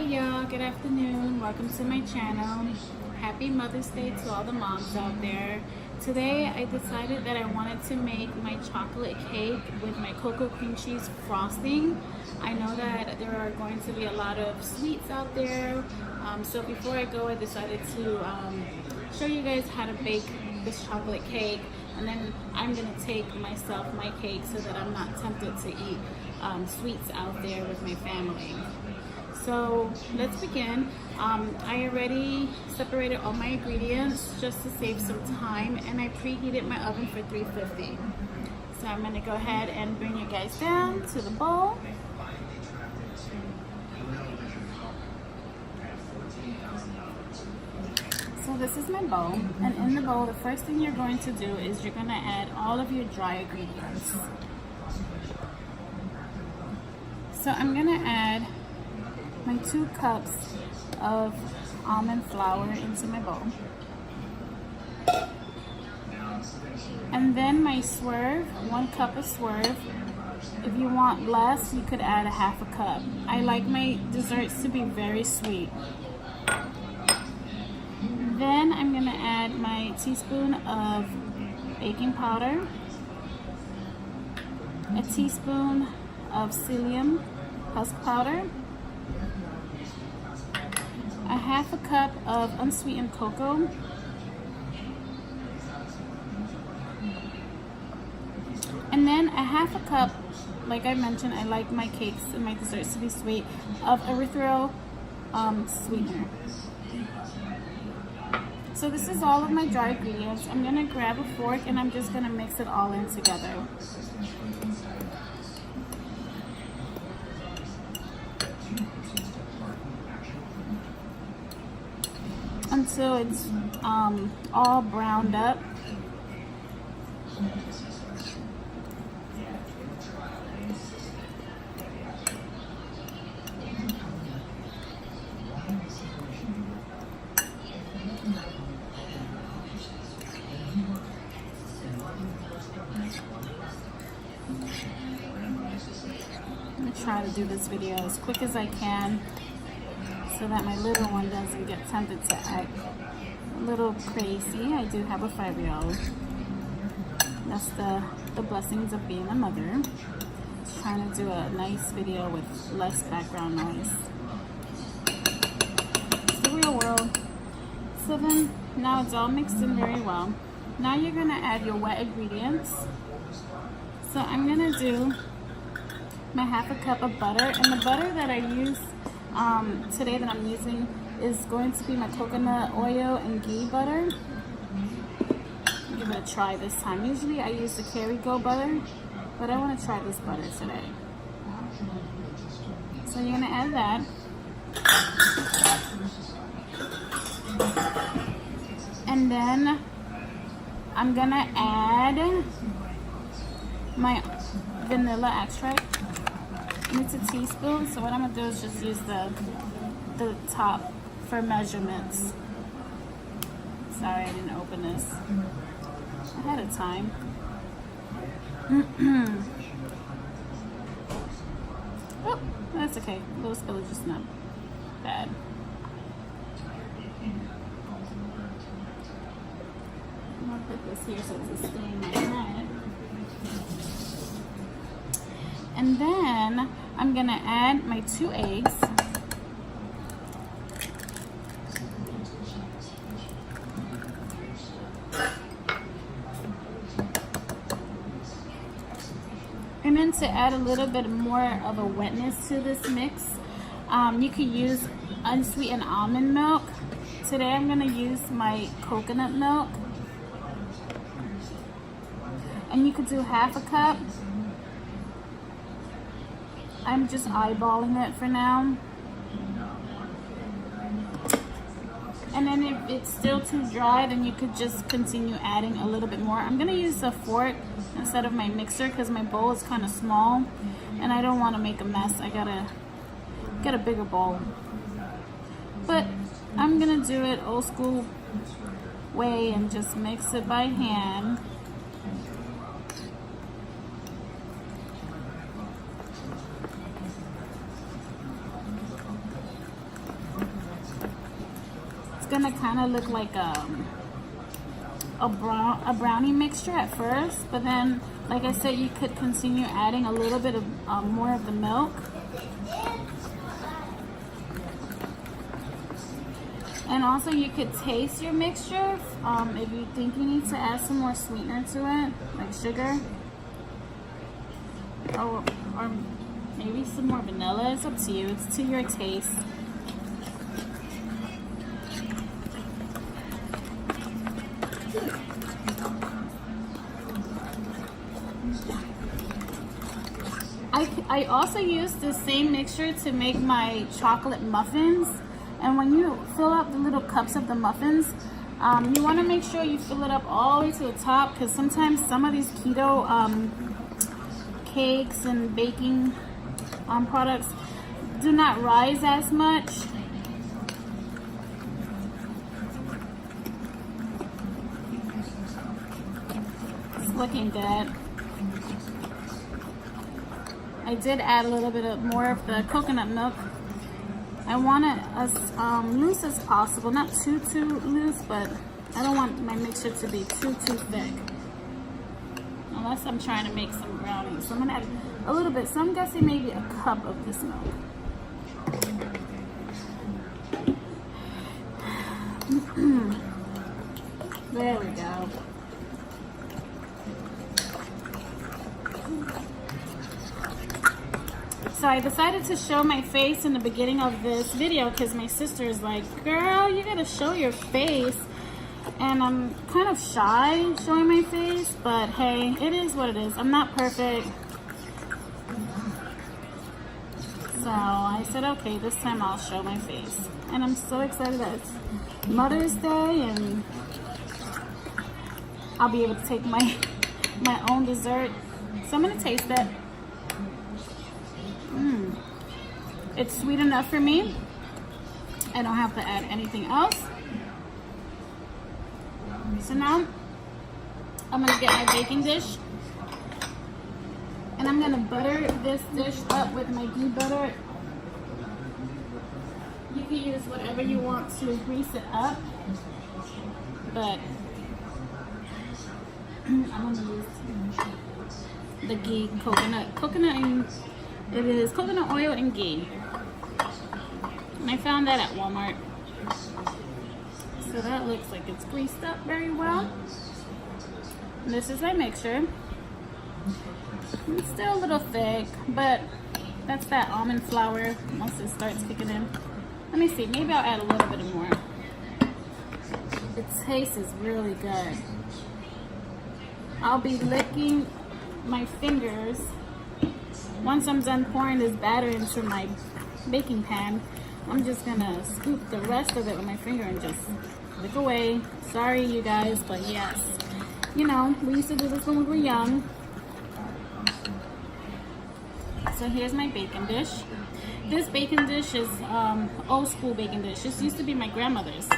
Hey y'all, good afternoon. Welcome to my channel. Happy Mother's Day to all the moms out there. Today I decided that I wanted to make my chocolate cake with my cocoa cream cheese frosting. I know that there are going to be a lot of sweets out there. So before I go, I decided to show you guys how to bake this chocolate cake. And then I'm going to take myself my cake so that I'm not tempted to eat sweets out there with my family. So let's begin. I already separated all my ingredients just to save some time, and I preheated my oven for 350. So I'm going to go ahead and bring you guys down to the bowl. So this is my bowl, and in the bowl, the first thing you're going to do is you're going to add all of your dry ingredients. So I'm going to add my 2 cups of almond flour into my bowl. And then my swerve, 1 cup of swerve. If you want less, you could add a half a cup. I like my desserts to be very sweet. Then I'm going to add my teaspoon of baking powder, a teaspoon of psyllium husk powder, a half a cup of unsweetened cocoa, and then a half a cup, like I mentioned, I like my cakes and my desserts to be sweet, of erythritol sweetener. So this is all of my dry ingredients. I'm going to grab a fork and I'm just going to mix it all in together. Until it's all browned up. I'm going to try to do this video as quick as I can, so that my little one doesn't get tempted to act a little crazy. I do have a 5-year-old. That's the blessings of being a mother. Just trying to do a nice video with less background noise. It's the real world. So then, now it's all mixed in very well. Now you're going to add your wet ingredients. So I'm going to do my half a cup of butter, and the butter that I use today that I'm using is going to be my coconut oil and ghee butter. Give it a try this time. Usually I use the Kerrygo butter, but I want to try this butter today. So you're going to add that. And then I'm going to add my vanilla extract. It's a teaspoon, so what I'm going to do is just use the top for measurements. Sorry, I didn't open this ahead of time. Oh, that's okay. A little spillage is not bad. I'm going to put this here so it's staying my head. And then I'm going to add my 2 eggs. And then to add a little bit more of a wetness to this mix, you could use unsweetened almond milk. Today I'm going to use my coconut milk. And you could do half a cup. I'm just eyeballing it for now. And then if it's still too dry, then you could just continue adding a little bit more. I'm going to use a fork instead of my mixer because my bowl is kind of small and I don't want to make a mess. I gotta get a bigger bowl. But I'm going to do it old school way and just mix it by hand. it's gonna kind of look like a brownie mixture at first, but then, like I said, you could continue adding a little bit of more of the milk. And also you could taste your mixture if you think you need to add some more sweetener to it, like sugar, or maybe some more vanilla. It's up to you, it's to your taste. I also use the same mixture to make my chocolate muffins. And when you fill up the little cups of the muffins, you want to make sure you fill it up all the way to the top, because sometimes some of these keto cakes and baking products do not rise as much. It's looking good. I did add a little bit more of the coconut milk. I want it as loose as possible, not too loose, but I don't want my mixture to be too thick, unless I'm trying to make some brownies. So I'm gonna add a little bit, so I'm guessing maybe a cup of this milk. There we go. So I decided to show my face in the beginning of this video because my sister is like, girl, you gotta show your face. And I'm kind of shy showing my face, but hey, it is what it is. I'm not perfect. So I said, okay, this time I'll show my face. And I'm so excited that it's Mother's Day and I'll be able to take my own dessert. So I'm gonna taste it. It's sweet enough for me. I don't have to add anything else. So now I'm gonna get my baking dish and I'm gonna butter this dish up with my ghee butter. You can use whatever you want to grease it up, but I'm gonna use the ghee, coconut and it is coconut oil and ghee. And I found that at Walmart. So that looks like it's greased up very well. And this is my mixture. It's still a little thick, but that's that almond flour once it starts kicking in. Let me see, maybe I'll add a little bit more. The taste is really good. I'll be licking my fingers once I'm done pouring this batter into my baking pan. I'm just gonna scoop the rest of it with my finger and just lick away. Sorry you guys, but yes. You know, we used to do this when we were young. So here's my baking dish. This baking dish is old school baking dish. This used to be my grandmother's. So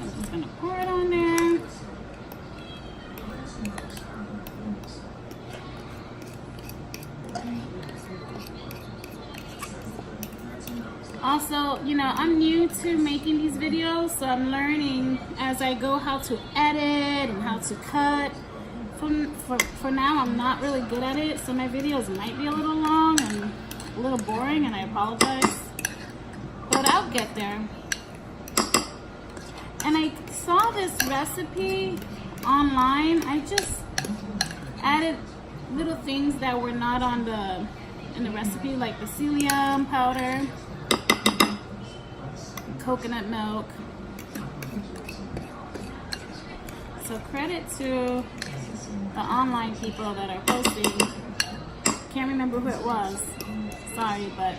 I'm just gonna pour it on there. Also, you know, I'm new to making these videos, so I'm learning as I go how to edit and how to cut. For now, I'm not really good at it, so my videos might be a little long and a little boring, and I apologize. But I'll get there. And I saw this recipe online. I just added little things that were not on in the recipe, like the psyllium powder, coconut milk. So credit to the online people that are posting. Can't remember who it was. Sorry, but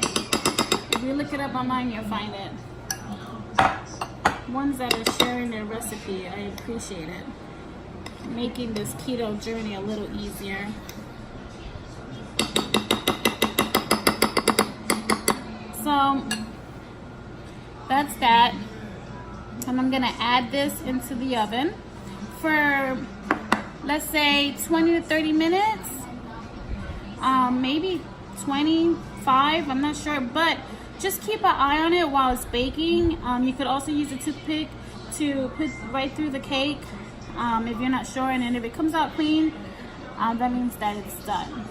if you look it up online, you'll find it. Ones that are sharing their recipe, I appreciate it. Making this keto journey a little easier. So that's that. And I'm gonna add this into the oven for, let's say, 20 to 30 minutes. Maybe 25, I'm not sure, but just keep an eye on it while it's baking. You could also use a toothpick to put right through the cake if you're not sure, and then if it comes out clean, that means that it's done.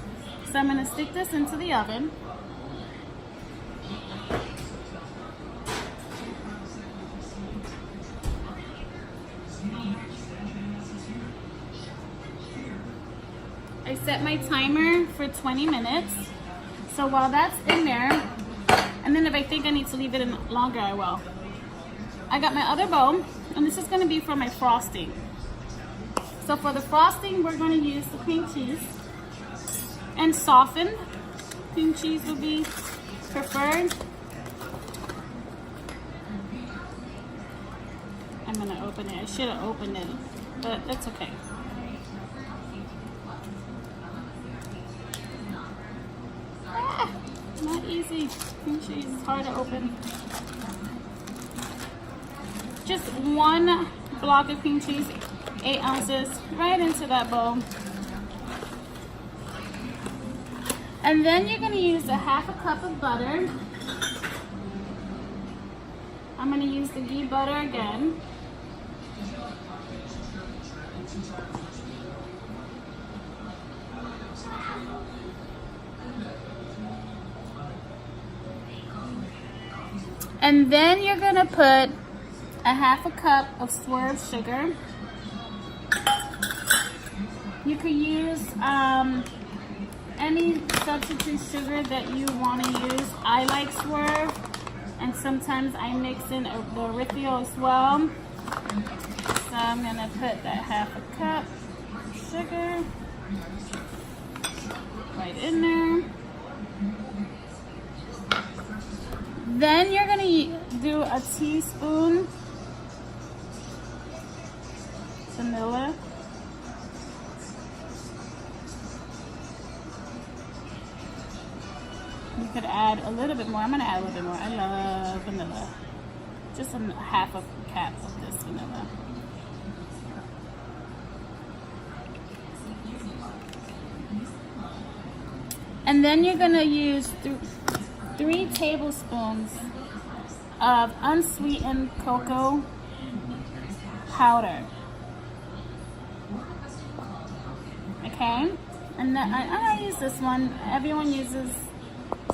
So I'm going to stick this into the oven. I set my timer for 20 minutes. So while that's in there, and then if I think I need to leave it in longer, I will. I got my other bowl, and this is going to be for my frosting. So for the frosting, we're going to use the cream cheese, and softened cream cheese would be preferred. I'm going to open it. I should have opened it, but that's okay. Not easy. Cream cheese is hard to open. Just one block of cream cheese, 8 ounces, right into that bowl. And then you're going to use a half a cup of butter. I'm going to use the ghee butter again. And then you're gonna put a half a cup of swerve sugar. You could use any substitute sugar that you want to use. I like swerve, and sometimes I mix in the erythritol as well. So I'm gonna put that half a cup of sugar right in there. Then you're going to do a teaspoon vanilla. You could add a little bit more. I'm going to add a little bit more. I love vanilla. Just a half a cap of this vanilla. And then you're going to use 3 tablespoons of unsweetened cocoa powder. Okay? And then I use this one. Everyone uses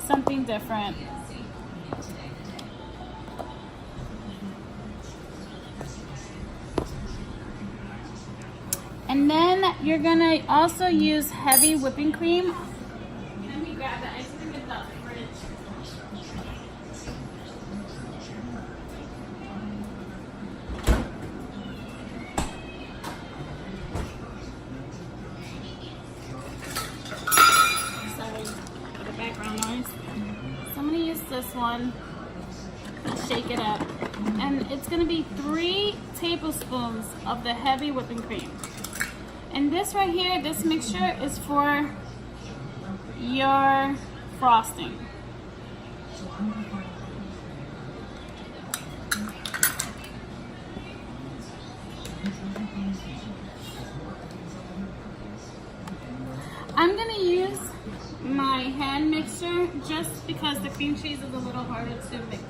something different. And then you're gonna also use heavy whipping cream. Let me grab the ice cream in the fridge. Sorry for the background noise. So I'm gonna use this one and shake it up. And it's gonna be 3 tablespoons of the heavy whipping cream. And this right here, this mixture is for your frosting. I'm gonna use my hand mixer just because the cream cheese is a little harder to mix,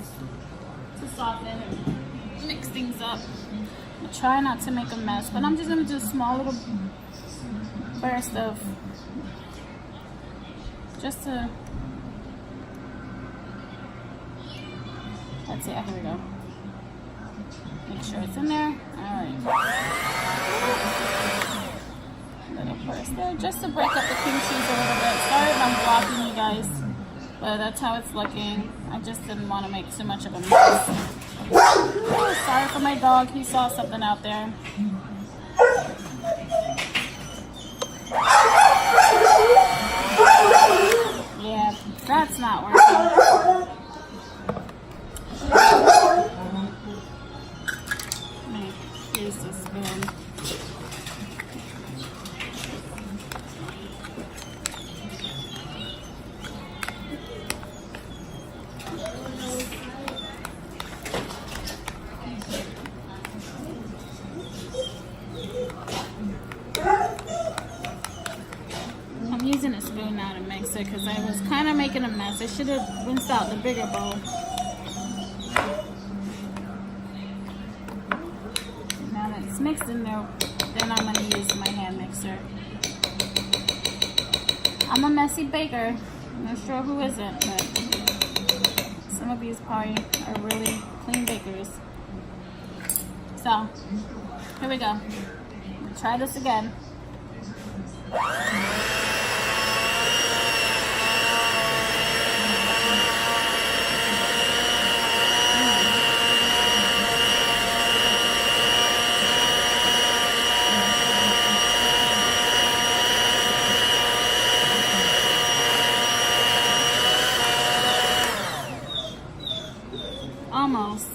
to soften and mix things up. I try not to make a mess, but I'm just gonna do a small little burst of, just to, that's it, here we go. Make sure it's in there. Alright. Little burst there, just to break up the cream cheese a little bit. Sorry if I'm blocking you guys, but that's how it's looking. I just didn't want to make too much of a mess. Oh, sorry for my dog, he saw something out there. Yeah, that's not working. Let me use this spoon. I'm using a spoon now to mix it because I was kind of making a mess. I should have rinsed out the bigger bowl. Now that it's mixed in there, then I'm going to use my hand mixer. I'm a messy baker. I'm not sure who isn't, but some of you probably are really clean bakers. So, here we go. We'll try this again. Almost.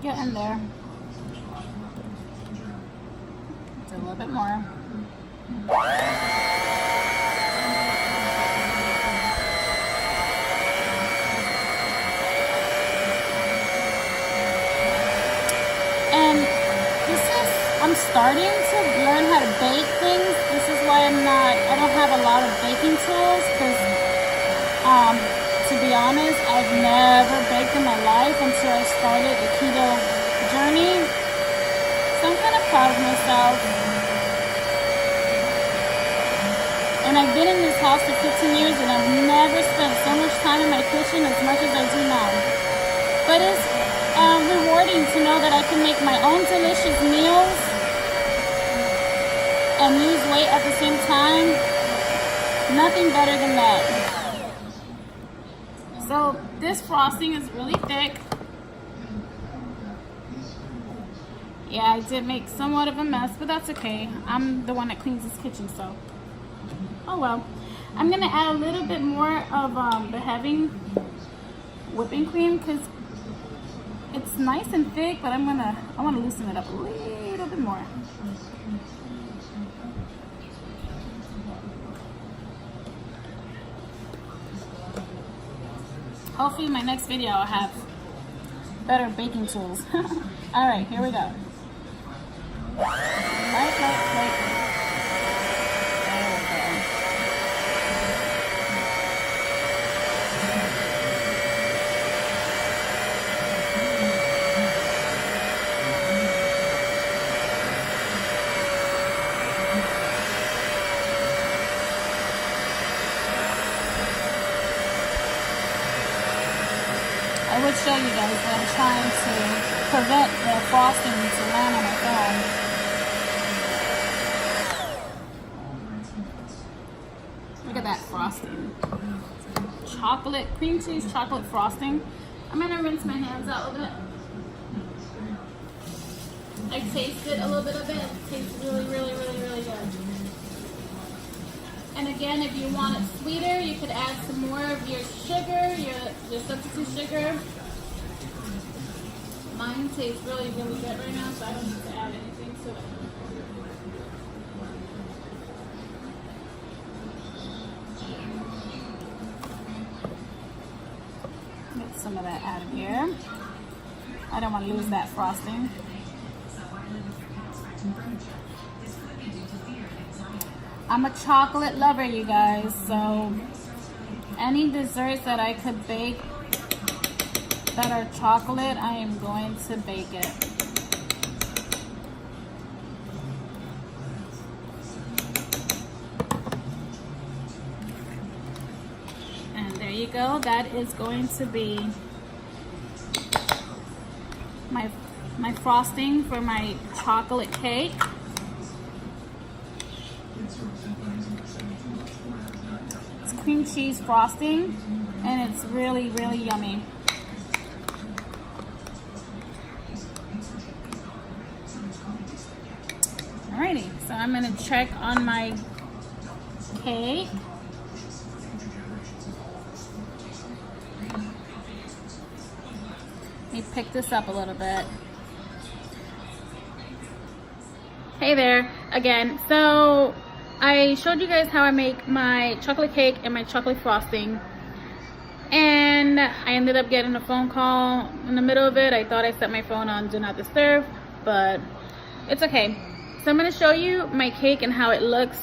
Get in there. A little bit more. And this is, I'm starting to learn how to bake things. This is why I don't have a lot of baking tools because, to be honest, I've never baked in my life until I started the keto journey. So I'm kind of proud of myself. And I've been in this house for 15 years and I've never spent so much time in my kitchen as much as I do now. But it's rewarding to know that I can make my own delicious meals and lose weight at the same time. Nothing better than that. So this frosting is really thick. Yeah, I did make somewhat of a mess, but that's okay. I'm the one that cleans this kitchen, so. Oh well. I'm gonna add a little bit more of the heavy whipping cream because it's nice and thick, but I want to loosen it up a little bit more. Hopefully my next video I'll have better baking tools. All right, here we go. Right. I would show you guys, but I'm trying to prevent the frosting to land on my phone. Look at that frosting. Chocolate, cream cheese chocolate frosting. I'm going to rinse my hands out a little bit. I tasted a little bit of it. It tastes really, really, really, really good. And again, if you want it sweeter, you could add some more of your sugar, your substitute sugar. Mine tastes really, really good right now, so I don't need to add anything to it. Get some of that out of here. I don't want to lose that frosting. I'm a chocolate lover, you guys, so any desserts that I could bake that are chocolate, I am going to bake it. And there you go. That is going to be my frosting for my chocolate cake. It's cream cheese frosting, and it's really, really yummy. Alrighty, so I'm gonna check on my cake. me pick this up a little bit. Hey there again. So I showed you guys how I make my chocolate cake and my chocolate frosting, and I ended up getting a phone call in the middle of it. I thought I set my phone on do not disturb, but it's okay. So I'm going to show you my cake and how it looks.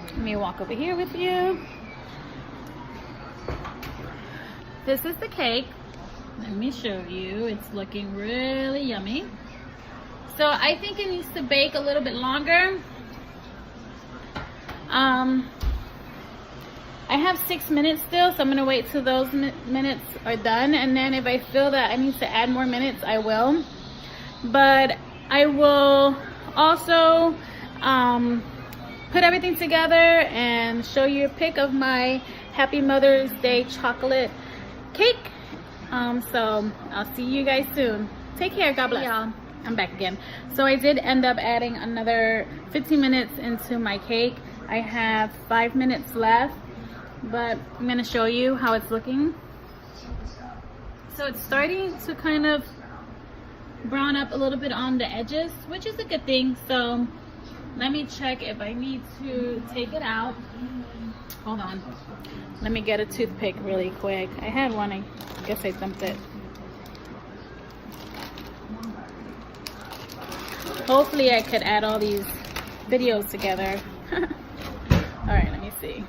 Let me walk over here with you. This is the cake. Let me show you. It's looking really yummy. So I think it needs to bake a little bit longer. I have 6 minutes still, so I'm gonna wait till those minutes are done, and then if I feel that I need to add more minutes, I will. But I will also put everything together and show you a pic of my Happy Mother's Day chocolate cake. So I'll see you guys soon. Take care. God bless. Y'all, I'm back again. So I did end up adding another 15 minutes into my cake. I have 5 minutes left, but I'm gonna show you how it's looking. So it's starting to kind of brown up a little bit on the edges, which is a good thing. So let me check if I need to take it out. Hold on. Let me get a toothpick really quick. I had one, I guess I dumped it. Hopefully I could add all these videos together. All right, let me see.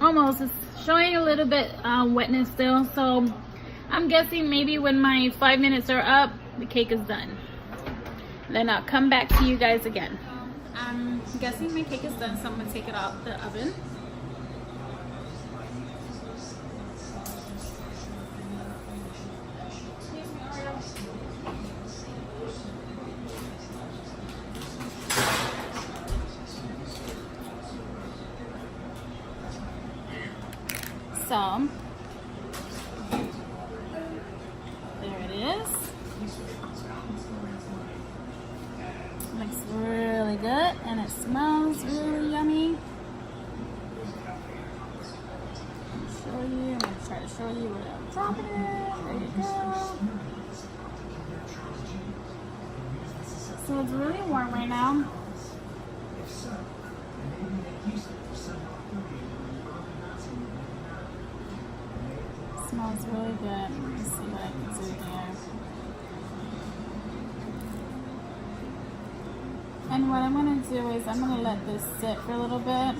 Almost, it's showing a little bit wetness still, so I'm guessing maybe when my 5 minutes are up, the cake is done. Then I'll come back to you guys again. I'm guessing my cake is done, so I'm gonna take it out the oven. So there it is. Looks really good and it smells really yummy. Show you. I'm gonna try to show you where I'm dropping it. There you go. So it's really warm right now. Smells really good. Let me see what I can do here. And what I'm going to do is I'm going to let this sit for a little bit.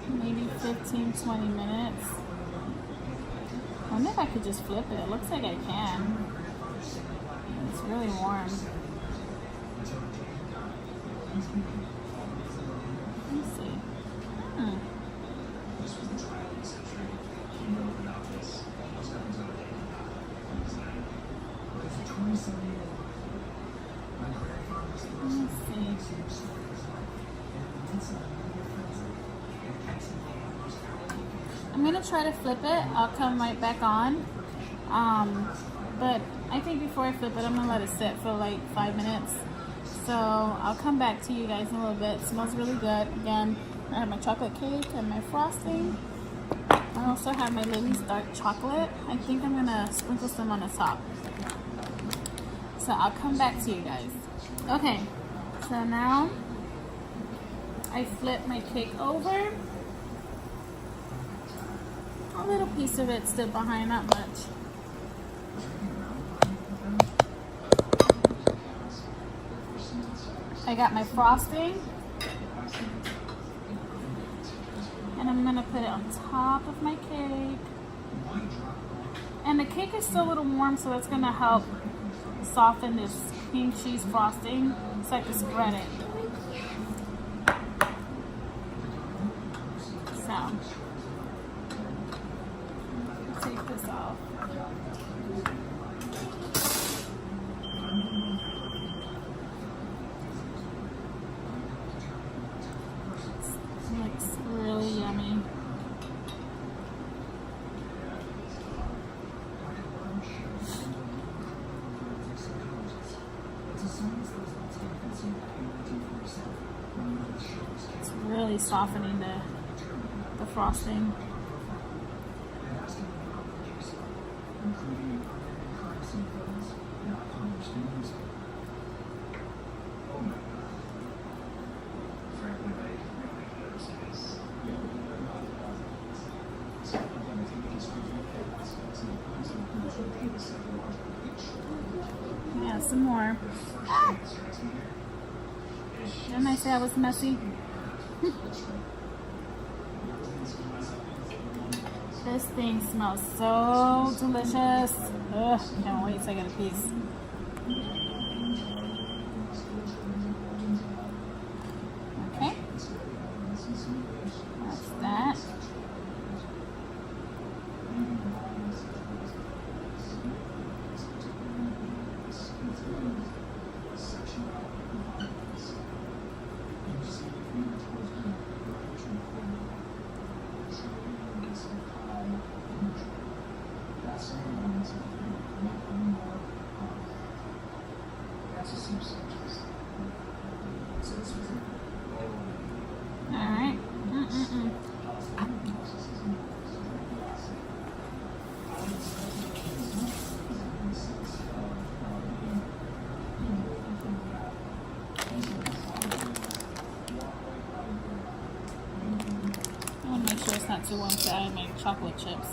Maybe 15-20 minutes. I wonder if I could just flip it. It looks like I can. It's really warm. Let me see. I'm gonna try to flip it. I'll come right back on. But I think before I flip it, I'm gonna let it sit for like 5 minutes. So I'll come back to you guys in a little bit. It smells really good. Again, I have my chocolate cake and my frosting. I also have my Lily's dark chocolate. I think I'm gonna sprinkle some on the top. So I'll come back to you guys. Okay, so now I flip my cake over. A little piece of it stood behind, not much. I got my frosting. And I'm gonna put it on top of my cake. And the cake is still a little warm, so that's gonna help soften this cream cheese frosting so I can spread it. So, take this off. It looks really yummy. It's really softening the frosting. Yeah, some more. Ah! Didn't I say I was messy? This thing smells so delicious. Ugh, can't wait till I get a piece. Okay. That's that. Alright. I want to make sure it's not too warm to add my chocolate chips.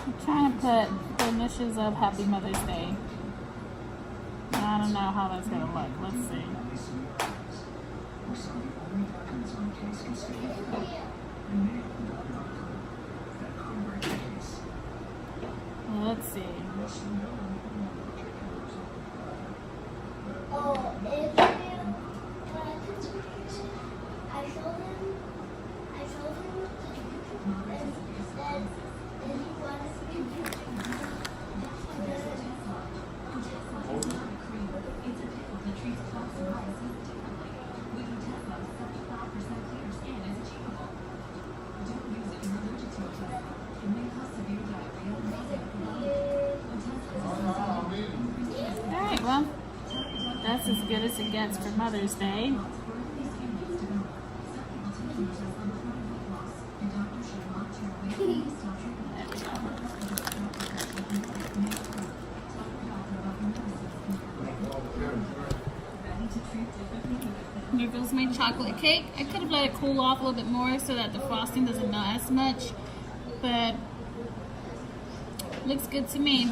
I'm trying to put the initials of Happy Mother's Day. I don't know how that's gonna look. Let's see. Let's see. Oh, if I showed him, and then he wanted Alright, well, that's as good as it gets for Mother's Day. Here goes my chocolate cake. I could have let it cool off a little bit more so that the frosting doesn't melt as much, but looks good to me.